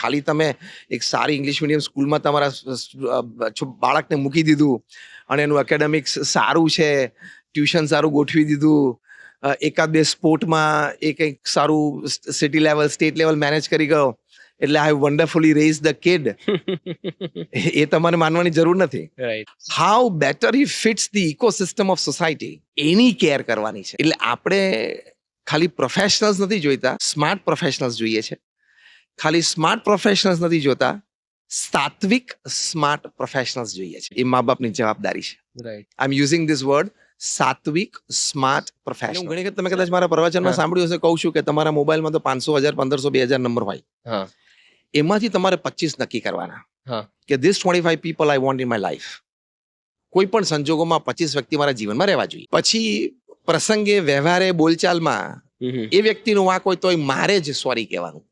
ખાલી તમે એક સારી ઇંગ્લિશ મીડિયમ સ્કૂલમાં તમારા બાળકને મૂકી દીધું અને એનું એકેડેમિક્સ સારું છે, ટ્યુશન સારું ગોઠવી દીધું, એકાદ બે સ્પોર્ટમાં એ કંઈક સારું city level state level manage કરી ગયો એટલે I wonderfully raise the kid, એ તમારે માનવાની જરૂર નથી. Right. How better he fits the ecosystem of society, એની કેર કરવાની છે. એટલે આપણે ખાલી પ્રોફેશનલ્સ નથી જોઈતા, સ્માર્ટ પ્રોફેશનલ્સ જોઈએ છે. ખાલી સ્માર્ટ પ્રોફેશનલ્સ નથી જોતા, સાત્વિક સ્માર્ટ પ્રોફેશનલ્સ જોઈએ છે. એ મા બાપની જવાબદારી છે. Right. I am using this word, સાત્વિક સ્માર્ટ પ્રોફેશનલ. ઘણી વખત તમે કદાચ મારા પ્રવચનમાં સાંભળ્યું હશે, કહું છું કે તમારા મોબાઈલમાં તો 500, 1000, 1500, 2000 નંબર હોય. હા. એમાંથી તમારે 25 નક્કી કરવાના હા. કે this 25 people I want in my life. કોઈ પણ સંજોગોમાં 25 વ્યક્તિ મારા જીવનમાં રહેવા જોઈએ. પછી પ્રસંગે, વ્યવહારે, બોલચાલમાં એ વ્યક્તિનું વાંક હોય તો મારે જ સોરી કહેવાનું.